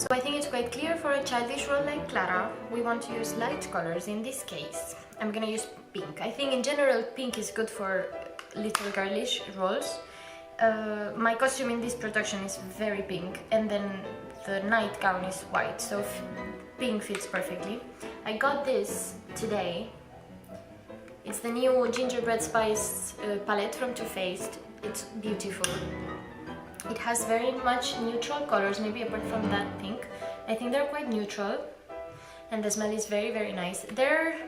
So I think it's quite clear for a childish role like Clara, we want to use light colors. In this case, I'm gonna use pink. I think in general pink is good for little girlish roles. My costume in this production is very pink, and then the nightgown is white, so pink fits perfectly. I got this today. It's the new Gingerbread Spice palette from Too Faced. It's beautiful. It has very much neutral colors, maybe apart from that pink. I think they're quite neutral, and the smell is very, very nice. There's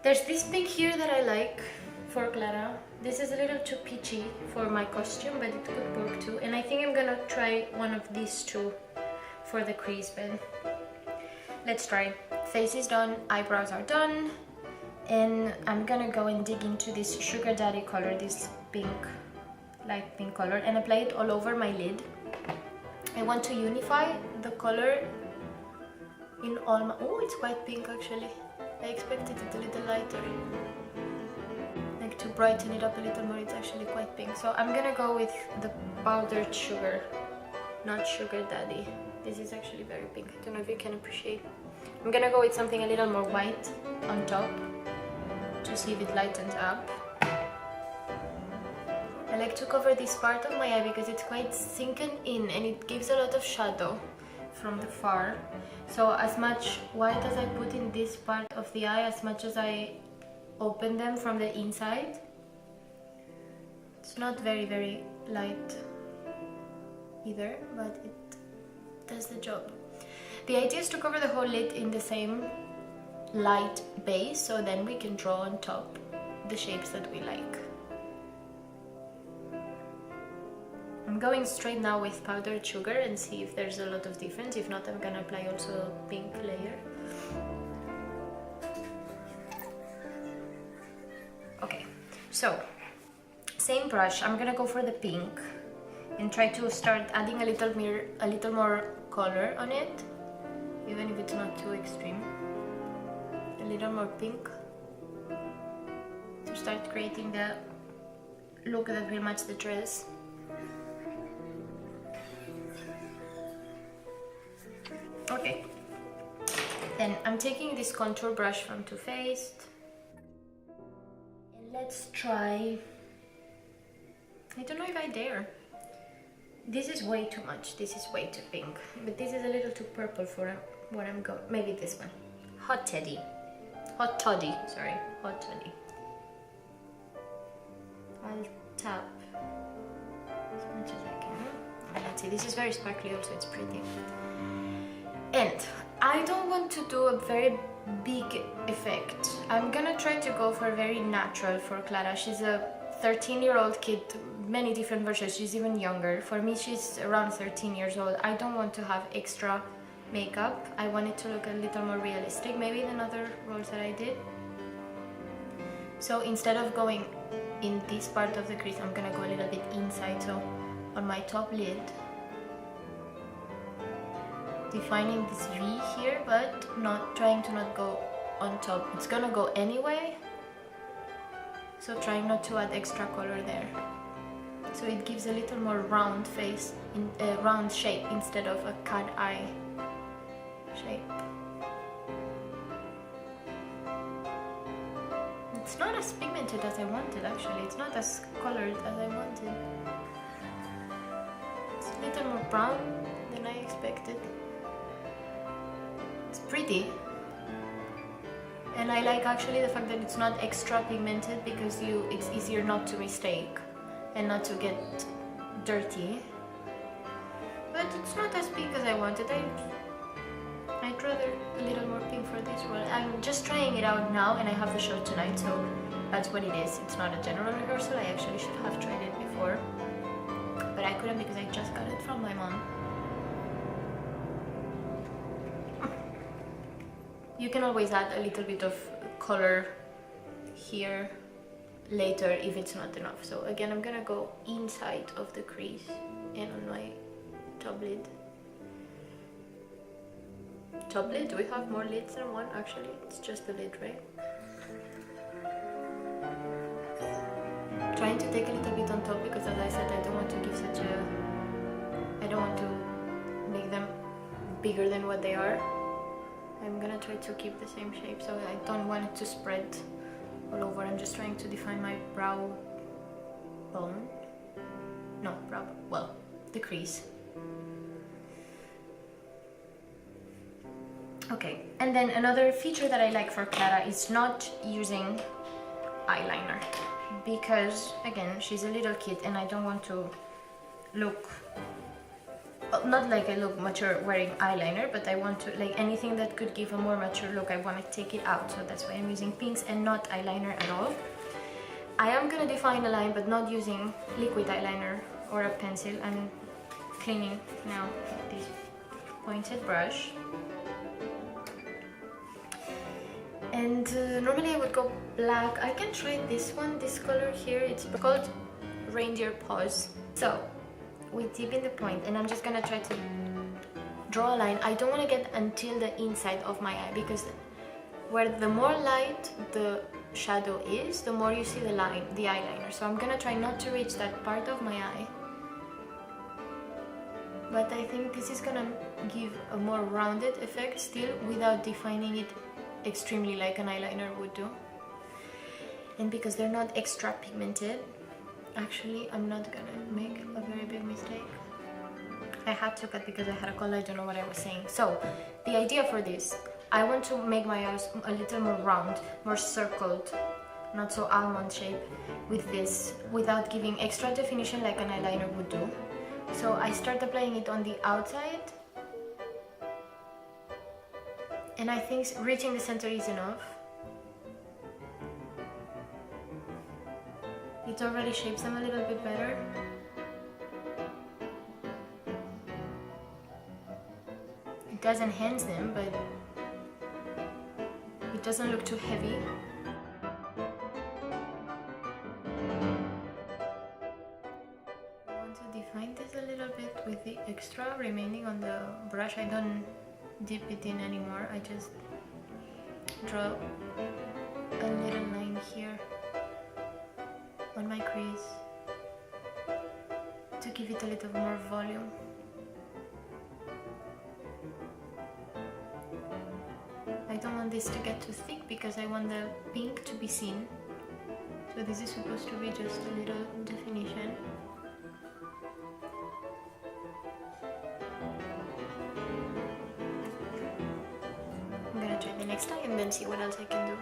this pink here that I like for Clara. This is a little too peachy for my costume, but it could work too. And I think I'm gonna try one of these two for the crease bed. Let's try. Face is done, eyebrows are done, and I'm gonna go and dig into this Sugar Daddy color, this pink, light pink color, and apply it all over my lid. I want to unify the color in all my... Oh, it's quite pink actually. I expected it a little lighter. Like to brighten it up a little more, it's actually quite pink. So I'm gonna go with the powdered sugar, not Sugar Daddy. This is actually very pink. I don't know if you can appreciate. I'm gonna go with something a little more white on top to see if it lightens up. I like to cover this part of my eye because it's quite sunken in and it gives a lot of shadow from the far. So as much white as I put in this part of the eye, as much as I open them from the inside, it's not very, very light either, but it does the job. The idea is to cover the whole lid in the same light base, so then we can draw on top the shapes that we like. I'm going straight now with powdered sugar and see if there's a lot of difference. If not, I'm gonna apply also a pink layer. Okay, so same brush, I'm gonna go for the pink and try to start adding a little more color on it, even if it's not too extreme. A little more pink to start creating the look that will match the dress. Okay, then I'm taking this contour brush from Too Faced and let's try, I don't know if I dare. This is way too much, this is way too pink, but this is a little too purple for what I'm going, maybe this one. Hot Toddy, Hot Toddy, sorry, Hot Toddy. I'll tap as much as I can. Let's see, this is very sparkly also, it's pretty. And I don't want to do a very big effect. I'm gonna try to go for very natural for Clara. She's a 13-year-old kid, many different versions, she's even younger. For me, she's around 13 years old. I don't want to have extra makeup. I want it to look a little more realistic, maybe than other roles that I did. So instead of going in this part of the crease, I'm gonna go a little bit inside. So on my top lid, defining this V here, but trying to not go on top. It's gonna go anyway, so trying not to add extra color there. So it gives a little more round face, round shape instead of a cat eye shape. It's not as pigmented as I wanted actually, it's not as colored as I wanted. It's a little more brown than I expected. It's pretty, and I like actually the fact that it's not extra pigmented because it's easier not to mistake and not to get dirty. But it's not as pink as I wanted. I'd rather a little more pink for this one. I'm just trying it out now and I have the show tonight, so that's what it is. It's not a general rehearsal. I actually should have tried it before, but I couldn't because I just got it from my mom. You can always add a little bit of color here later if it's not enough. So again, I'm gonna go inside of the crease and on my top lid. Top lid? Do we have more lids than one? Actually, it's just the lid, right? Trying to take a little bit on top because, as I said, I don't want to give such a... I don't want to make them bigger than what they are. I'm gonna try to keep the same shape, so I don't want it to spread all over. I'm just trying to define my brow bone. No, brow, well, the crease. Okay, and then another feature that I like for Clara is not using eyeliner, because again, she's a little kid and I don't want to look, not like I look mature wearing eyeliner, but I want to, like, anything that could give a more mature look, I want to take it out. So that's why I'm using pinks and not eyeliner at all. I am gonna define a line, but not using liquid eyeliner or a pencil. I'm cleaning now this pointed brush. And normally I would go black. I can try this one, this color here. It's called Reindeer Paws. So we dip in the point, and I'm just gonna try to draw a line. I don't want to get until the inside of my eye, because where the more light the shadow is, the more you see the line, the eyeliner. So I'm gonna try not to reach that part of my eye. But I think this is gonna give a more rounded effect still, without defining it extremely like an eyeliner would do. And because they're not extra pigmented, actually I'm not gonna make a very big mistake. I had to cut because I had a cold, I don't know what I was saying. So the idea for this, I want to make my eyes a little more round, more circled, not so almond shape with this, without giving extra definition like an eyeliner would do. So I start applying it on the outside, and I think reaching the center is enough. It already shapes them a little bit better. It does enhance them, but it doesn't look too heavy. I want to define this a little bit with the extra remaining on the brush. I don't dip it in anymore. I just draw a little line here on my crease to give it a little more volume. I don't want this to get too thick because I want the pink to be seen. So this is supposed to be just a little definition. I'm gonna try the next eye and then see what else I can do.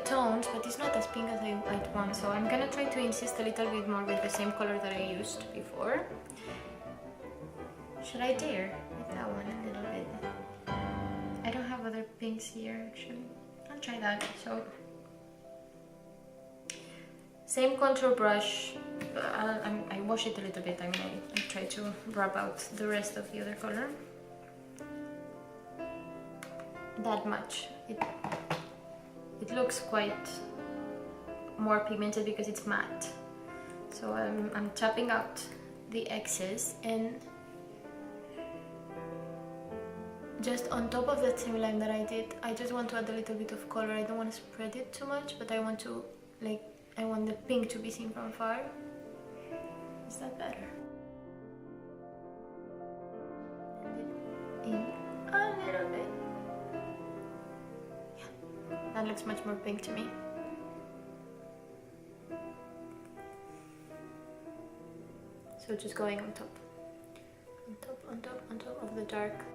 Tones, but it's not as pink as I'd want, so I'm gonna try to insist a little bit more with the same color that I used before. Should I dare with that one a little bit? I don't have other pinks here actually. I'll try that. So same contour brush, I wash it a little bit. I mean, I try to rub out the rest of the other color. That much. It looks quite more pigmented because it's matte. So I'm tapping out the excess, and just on top of that same line that I did, I just want to add a little bit of color. I don't want to spread it too much, but I want to, like, I want the pink to be seen from far. Is that better? In a little bit. That looks much more pink to me. So just going on top. On top, on top, on top of the dark.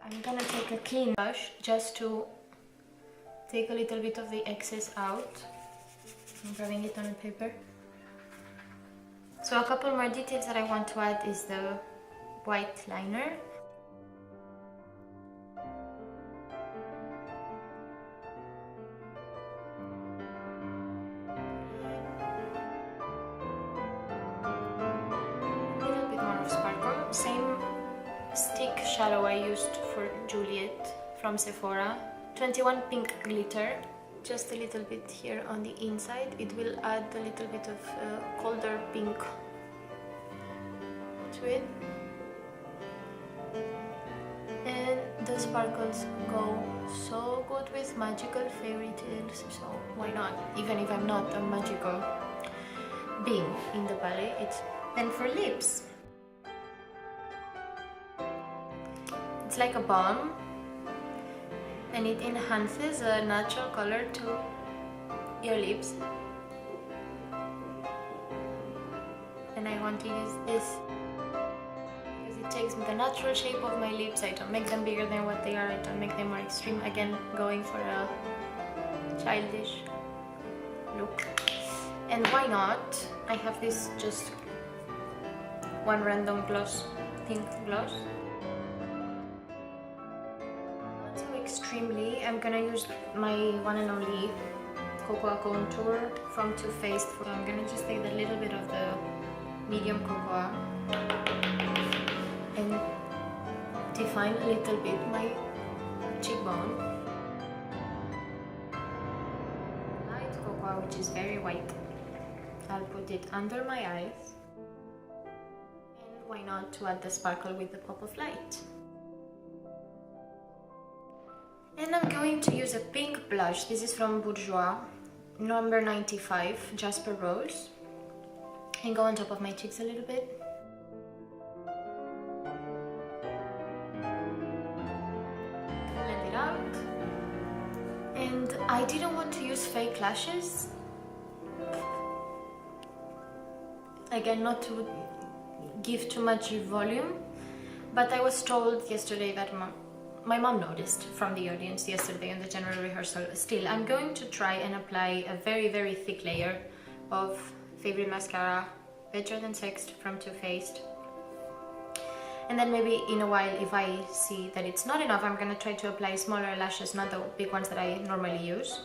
I'm gonna take a clean brush just to take a little bit of the excess out. I'm grabbing it on a paper. So a couple more details that I want to add is the white liner. A little bit more of sparkle. Same stick shadow I used for Juliet from Sephora. 21 pink glitter. Just a little bit here on the inside. It will add a little bit of colder pink to it. the sparkles go so good with magical fairy tales, so why not? Even if I'm not a magical being in the ballet, it's... And for lips, it's like a balm and it enhances a natural color to your lips. And I want to use this because it takes the natural shape of my lips. I don't make them bigger than what they are, I don't make them more extreme. Again, going for a childish look. And why not? I have this just one random gloss, pink gloss. Not so extremely. I'm gonna use my one and only Cocoa Contour from Too Faced. So I'm gonna just take a little bit of the medium cocoa and define a little bit my cheekbone. Light cocoa, which is very white. I'll put it under my eyes. And why not to add the sparkle with the pop of light. And I'm going to use a pink blush. This is from Bourjois, number 95, Jasper Rose. And go on top of my cheeks a little bit. Blend it out. And I didn't want to use fake lashes. Again, not to give too much volume, but I was told yesterday that my mom noticed from the audience yesterday in the general rehearsal. Still, I'm going to try and apply a very, very thick layer of favorite mascara, Better Than Sex from Too Faced. And then maybe in a while, if I see that it's not enough, I'm gonna try to apply smaller lashes, not the big ones that I normally use.